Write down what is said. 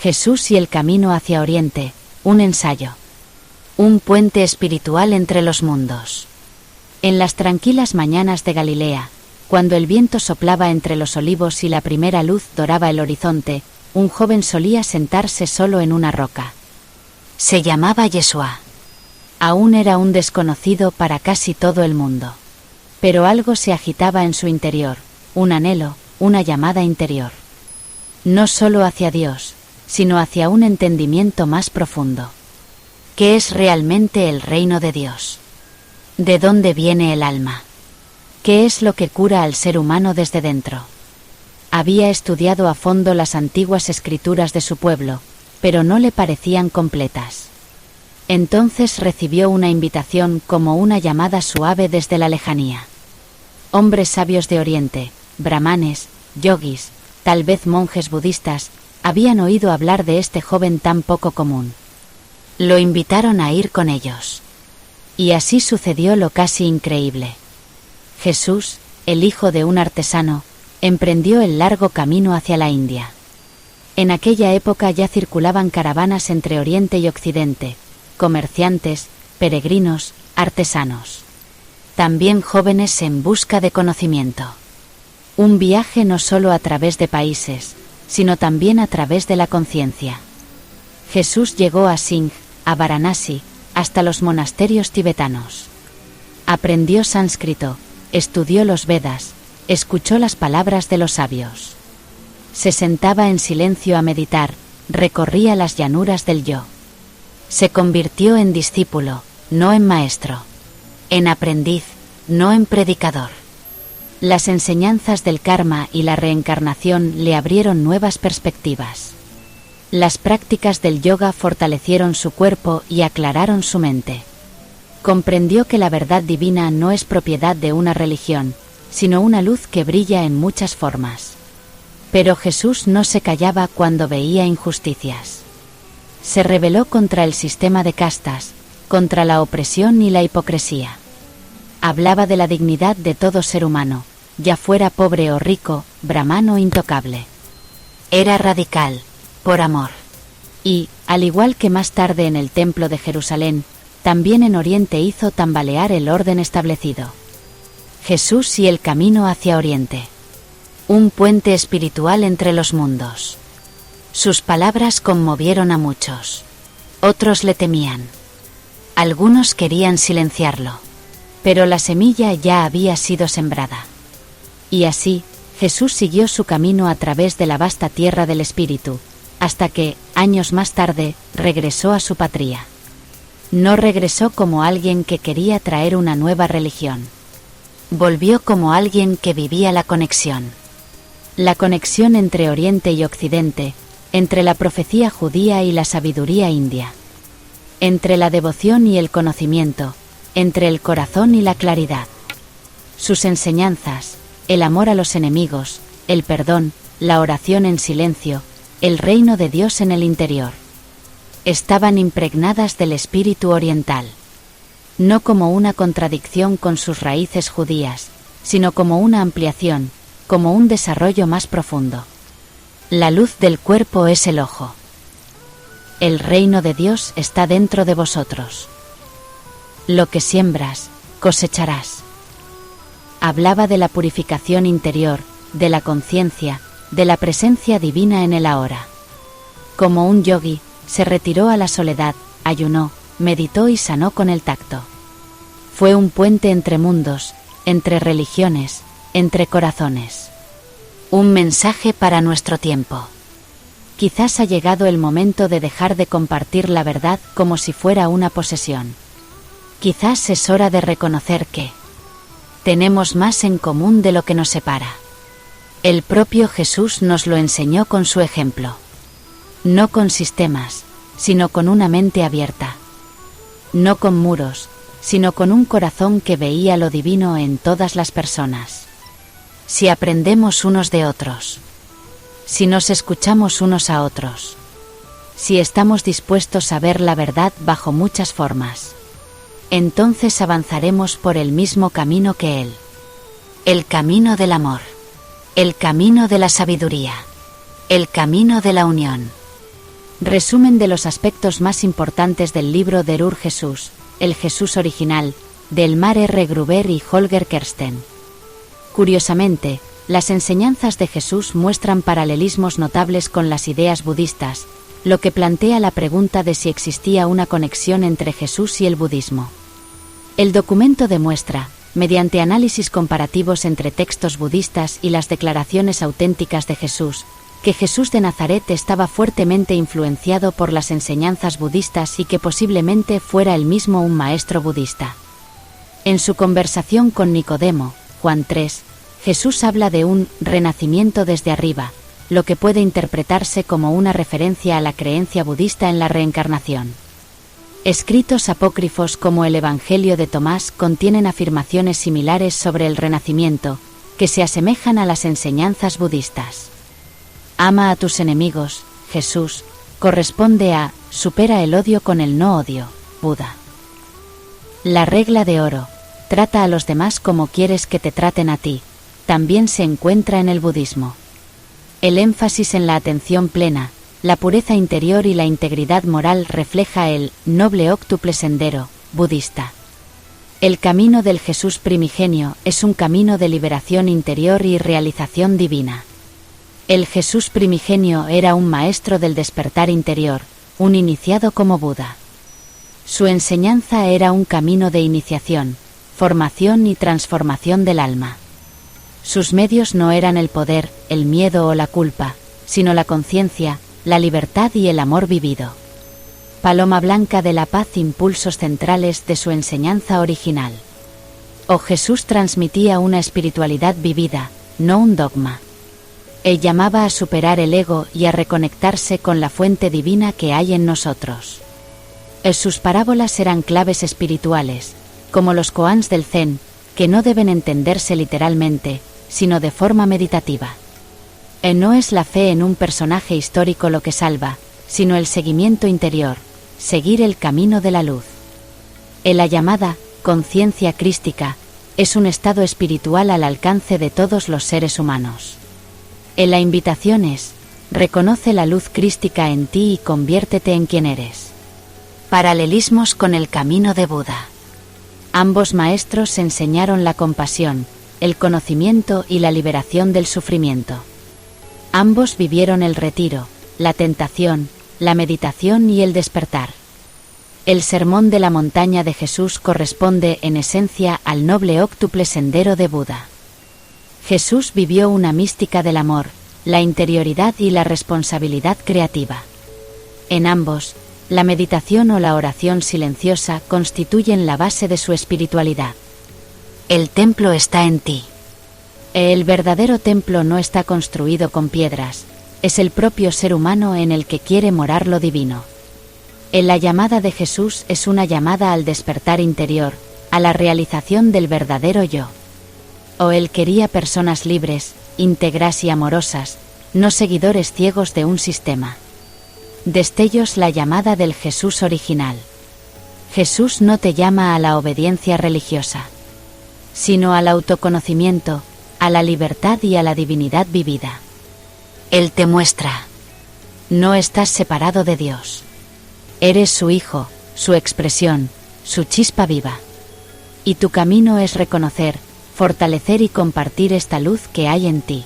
Jesús y el camino hacia Oriente, un ensayo. Un puente espiritual entre los mundos. En las tranquilas mañanas de Galilea, cuando el viento soplaba entre los olivos y la primera luz doraba el horizonte, un joven solía sentarse solo en una roca. Se llamaba Yeshua. Aún era un desconocido para casi todo el mundo. Pero algo se agitaba en su interior, un anhelo, una llamada interior. No solo hacia Dios, sino hacia un entendimiento más profundo. ¿Qué es realmente el reino de Dios? ¿De dónde viene el alma? ¿Qué es lo que cura al ser humano desde dentro? Había estudiado a fondo las antiguas escrituras de su pueblo, pero no le parecían completas. Entonces recibió una invitación como una llamada suave desde la lejanía. Hombres sabios de Oriente, brahmanes, yogis, tal vez monjes budistas, habían oído hablar de este joven tan poco común. Lo invitaron a ir con ellos. Y así sucedió lo casi increíble. Jesús, el hijo de un artesano, emprendió el largo camino hacia la India. En aquella época ya circulaban caravanas entre Oriente y Occidente, comerciantes, peregrinos, artesanos. También jóvenes en busca de conocimiento. Un viaje no solo a través de países, sino también a través de la conciencia. Jesús llegó a Singh, a Varanasi, hasta los monasterios tibetanos. Aprendió sánscrito, estudió los Vedas, escuchó las palabras de los sabios. Se sentaba en silencio a meditar, recorría las llanuras del yo. Se convirtió en discípulo, no en maestro. En aprendiz, no en predicador. Las enseñanzas del karma y la reencarnación le abrieron nuevas perspectivas. Las prácticas del yoga fortalecieron su cuerpo y aclararon su mente. Comprendió que la verdad divina no es propiedad de una religión, sino una luz que brilla en muchas formas. Pero Jesús no se callaba cuando veía injusticias. Se rebeló contra el sistema de castas, contra la opresión y la hipocresía. Hablaba de la dignidad de todo ser humano, ya fuera pobre o rico, brahman o intocable. Era radical, por amor. Y, al igual que más tarde en el Templo de Jerusalén, también en Oriente hizo tambalear el orden establecido. Jesús y el camino hacia Oriente. Un puente espiritual entre los mundos. Sus palabras conmovieron a muchos. Otros le temían. Algunos querían silenciarlo. Pero la semilla ya había sido sembrada. Y así, Jesús siguió su camino a través de la vasta tierra del Espíritu, hasta que, años más tarde, regresó a su patria. No regresó como alguien que quería traer una nueva religión. Volvió como alguien que vivía la conexión. La conexión entre Oriente y Occidente, entre la profecía judía y la sabiduría india. Entre la devoción y el conocimiento, entre el corazón y la claridad. Sus enseñanzas, el amor a los enemigos, el perdón, la oración en silencio, el reino de Dios en el interior. Estaban impregnadas del espíritu oriental. No como una contradicción con sus raíces judías, sino como una ampliación, como un desarrollo más profundo. La luz del cuerpo es el ojo. El reino de Dios está dentro de vosotros. Lo que siembras, cosecharás. Hablaba de la purificación interior, de la conciencia, de la presencia divina en el ahora. Como un yogi, se retiró a la soledad, ayunó, meditó y sanó con el tacto. Fue un puente entre mundos, entre religiones, entre corazones. Un mensaje para nuestro tiempo. Quizás ha llegado el momento de dejar de compartir la verdad como si fuera una posesión. Quizás es hora de reconocer que tenemos más en común de lo que nos separa. El propio Jesús nos lo enseñó con su ejemplo. No con sistemas, sino con una mente abierta. No con muros, sino con un corazón que veía lo divino en todas las personas. Si aprendemos unos de otros, si nos escuchamos unos a otros, si estamos dispuestos a ver la verdad bajo muchas formas, entonces avanzaremos por el mismo camino que Él. El camino del amor, el camino de la sabiduría, el camino de la unión. Resumen de los aspectos más importantes del libro Der Jesús, el Jesús original, de Elmar R. Gruber y Holger Kersten. Curiosamente, las enseñanzas de Jesús muestran paralelismos notables con las ideas budistas, lo que plantea la pregunta de si existía una conexión entre Jesús y el budismo. El documento demuestra, mediante análisis comparativos entre textos budistas y las declaraciones auténticas de Jesús, que Jesús de Nazaret estaba fuertemente influenciado por las enseñanzas budistas y que posiblemente fuera él mismo un maestro budista. En su conversación con Nicodemo, Juan 3, Jesús habla de un renacimiento desde arriba, lo que puede interpretarse como una referencia a la creencia budista en la reencarnación. Escritos apócrifos como el Evangelio de Tomás contienen afirmaciones similares sobre el renacimiento, que se asemejan a las enseñanzas budistas. Ama a tus enemigos, Jesús, corresponde a supera el odio con el no odio, Buda. La regla de oro, trata a los demás como quieres que te traten a ti, también se encuentra en el budismo. El énfasis en la atención plena, la pureza interior y la integridad moral refleja el noble óctuple sendero budista. El camino del Jesús primigenio es un camino de liberación interior y realización divina. El Jesús primigenio era un maestro del despertar interior, un iniciado como Buda. Su enseñanza era un camino de iniciación, formación y transformación del alma. Sus medios no eran el poder, el miedo o la culpa, sino la conciencia, la libertad y el amor vivido. Paloma blanca de la paz, impulsos centrales de su enseñanza original. O Jesús transmitía una espiritualidad vivida, no un dogma. Él llamaba a superar el ego y a reconectarse con la fuente divina que hay en nosotros. Sus parábolas eran claves espirituales, como los koans del Zen, que no deben entenderse literalmente, sino de forma meditativa. No es la fe en un personaje histórico lo que salva, sino el seguimiento interior, seguir el camino de la luz. La llamada conciencia crística es un estado espiritual al alcance de todos los seres humanos. La invitación es, reconoce la luz crística en ti y conviértete en quien eres. Paralelismos con el camino de Buda. Ambos maestros enseñaron la compasión, el conocimiento y la liberación del sufrimiento. Ambos vivieron el retiro, la tentación, la meditación y el despertar. El sermón de la montaña de Jesús corresponde en esencia al noble óctuple sendero de Buda. Jesús vivió una mística del amor, la interioridad y la responsabilidad creativa. En ambos, la meditación o la oración silenciosa constituyen la base de su espiritualidad. El templo está en ti. El verdadero templo no está construido con piedras, es el propio ser humano en el que quiere morar lo divino. La llamada de Jesús es una llamada al despertar interior, a la realización del verdadero yo. Él quería personas libres, íntegras y amorosas, no seguidores ciegos de un sistema. Destellos la llamada del Jesús original. Jesús no te llama a la obediencia religiosa, sino al autoconocimiento, a la libertad y a la divinidad vivida. Él te muestra. No estás separado de Dios. Eres su hijo, su expresión, su chispa viva. Y tu camino es reconocer, fortalecer y compartir esta luz que hay en ti.